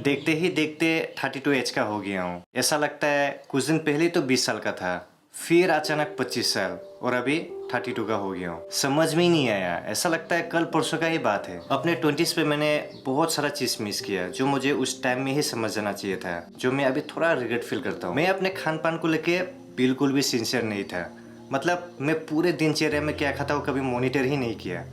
देखते ही देखते 32 एज का हो गया हूँ। ऐसा लगता है कुछ दिन पहले तो 20 साल का था, फिर अचानक 25 साल और अभी 32 का हो गया हूँ। समझ में ही नहीं आया, ऐसा लगता है कल परसों का ही बात है। अपने 20s पे मैंने बहुत सारा चीज मिस किया जो मुझे उस टाइम में ही समझ जाना चाहिए था, जो मैं अभी थोड़ा रिग्रेट फील करता हूँ। मैं अपने खान पान को लेके बिल्कुल भी सिंसियर नहीं था। मतलब मैं पूरे दिनचर्या में क्या खाता हूँ कभी मॉनिटर ही नहीं किया।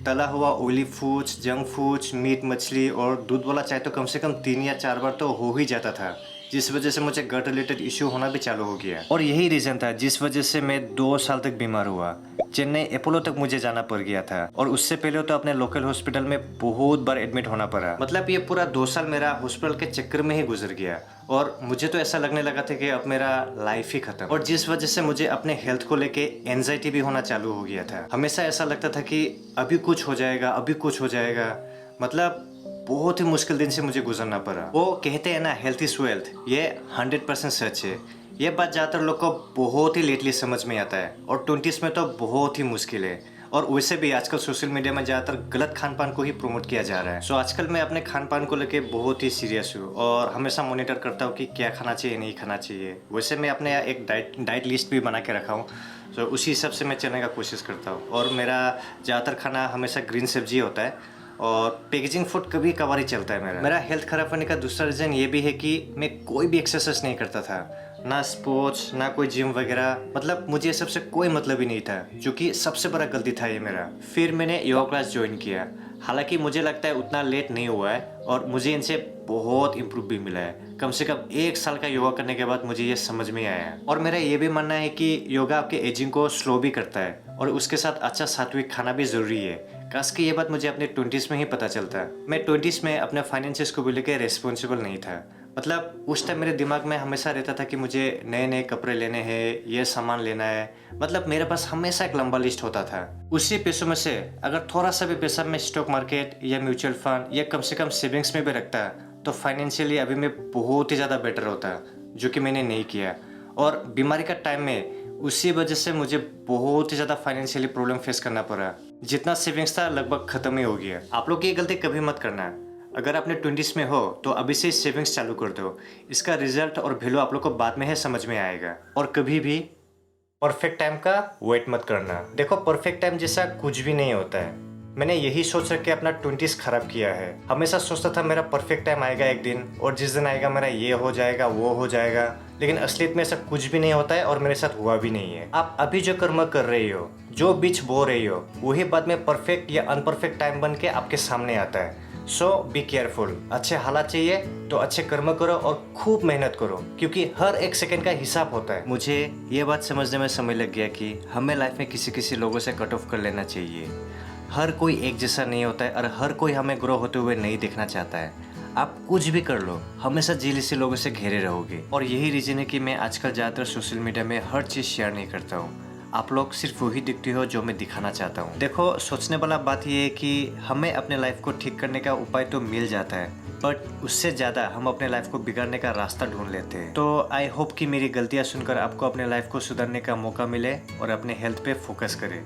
तला हुआ ऑयली फूड्स, जंक फूड्स, मीट मछली और दूध वाला चाय तो कम से कम 3 या 4 बार तो हो ही जाता था, जिस वजह से मुझे गट रिलेटेड इश्यू होना भी चालू हो गया। और यही रीज़न था जिस वजह से मैं 2 साल तक बीमार हुआ। चेन्नई अपोलो तक मुझे जाना पड़ गया था और उससे पहले तो अपने लोकल हॉस्पिटल में बहुत बार एडमिट होना पड़ा। मतलब ये पूरा 2 साल मेरा हॉस्पिटल के चक्कर में ही गुजर गया और मुझे तो ऐसा लगने लगा था कि अब मेरा लाइफ ही खत्म। और जिस वजह से मुझे अपने हेल्थ को लेके एंजाइटी भी होना चालू हो गया था। हमेशा ऐसा लगता था कि अभी कुछ हो जाएगा, अभी कुछ हो जाएगा। मतलब बहुत ही मुश्किल दिन से मुझे गुजरना पड़ा। वो कहते हैं ना, हेल्थ इज वेल्थ, ये 100% सच है। ये बात ज़्यादातर लोग को बहुत ही लेटली समझ में आता है और 20s में तो बहुत ही मुश्किल है। और वैसे भी आजकल सोशल मीडिया में ज़्यादातर गलत खान पान को ही प्रमोट किया जा रहा है। सो आजकल मैं अपने खान पान को लेके बहुत ही सीरियस हूँ और हमेशा मॉनिटर करता हूँ कि क्या खाना चाहिए, नहीं खाना चाहिए। वैसे मैं अपने एक डाइट लिस्ट भी बना के रखा हूँ, तो उसी हिसाब से मैं चलने का कोशिश करता हूँ। और मेरा ज़्यादातर खाना हमेशा ग्रीन सब्जी होता है और पैकेजिंग फूड कभी कभार ही चलता है। मेरा हेल्थ खराब होने का दूसरा रीज़न ये भी है कि मैं कोई भी एक्सरसाइज नहीं करता था, ना स्पोर्ट्स, ना कोई जिम वगैरह। मतलब मुझे ये सबसे कोई मतलब ही नहीं था, जो कि सबसे बड़ा गलती था ये मेरा। फिर मैंने योगा क्लास ज्वाइन किया। हालांकि मुझे लगता है उतना लेट नहीं हुआ है और मुझे इनसे बहुत इम्प्रूव भी मिला है। कम से कम 1 साल का योगा करने के बाद मुझे ये समझ में आया। और मेरा ये भी मानना है कि योगा आपके एजिंग को स्लो भी करता है और उसके साथ अच्छा सात्विक खाना भी ज़रूरी है। काश कि ये बात मुझे अपने 20s में ही पता चलता। मैं 20s में अपने फाइनेंसेस को भी लेकर रेस्पॉन्सिबल नहीं था। मतलब उस टाइम मेरे दिमाग में हमेशा रहता था कि मुझे नए नए कपड़े लेने हैं, ये सामान लेना है। मतलब मेरे पास हमेशा एक लंबा लिस्ट होता था। उसी पैसों में से अगर थोड़ा सा भी पैसा मैं स्टॉक मार्केट या म्यूचुअल फंड या कम से कम सेविंग्स में भी रखता तो फाइनेंशियली अभी मैं बहुत ही ज़्यादा बेटर होता, जो कि मैंने नहीं किया। और बीमारी का टाइम में उसी वजह से मुझे बहुत ही ज़्यादा फाइनेंशियली प्रॉब्लम फेस करना पड़ा। जितना सेविंग्स था लगभग ख़त्म ही हो गया। आप लोग ये गलती कभी मत करना। अगर आपने 20s में हो तो अभी से सेविंग्स चालू कर दो। इसका रिजल्ट और वैल्यू आप लोग को बाद में है समझ में आएगा। और कभी भी परफेक्ट टाइम का वेट मत करना। देखो, परफेक्ट टाइम जैसा कुछ भी नहीं होता है। मैंने यही सोच रख के अपना 20s खराब किया है। हमेशा सोचता था मेरा परफेक्ट टाइम आएगा एक दिन, और जिस दिन आएगा मेरा ये हो जाएगा, वो हो जाएगा। लेकिन असलियत में ऐसा कुछ भी नहीं होता है और मेरे साथ हुआ भी नहीं है। आप अभी जो कर्म कर रही हो, जो बीच बो रही हो, वही बाद में परफेक्ट या अनपरफेक्ट टाइम बन के आपके सामने आता है। सो बी केयरफुल। अच्छे हालात चाहिए तो अच्छे कर्म करो और खूब मेहनत करो, क्योंकि हर एक सेकंड का हिसाब होता है। मुझे ये बात समझने में समय लग गया कि हमें लाइफ में किसी किसी लोगों से कट ऑफ कर लेना चाहिए। हर कोई एक जैसा नहीं होता है और हर कोई हमें ग्रो होते हुए नहीं देखना चाहता है। आप कुछ भी कर लो, हमेशा जेलसी लोगों से घेरे रहोगे। और यही रीज़न है कि मैं आजकल ज़्यादातर सोशल मीडिया में हर चीज़ शेयर नहीं करता हूँ। आप लोग सिर्फ वही दिखते हो जो मैं दिखाना चाहता हूँ। देखो, सोचने वाला बात यह है कि हमें अपने लाइफ को ठीक करने का उपाय तो मिल जाता है, बट उससे ज़्यादा हम अपने लाइफ को बिगाड़ने का रास्ता ढूंढ लेते हैं। तो आई होप कि मेरी गलतियाँ सुनकर आपको अपने लाइफ को सुधारने का मौका मिले और अपने हेल्थ पे फोकस करें।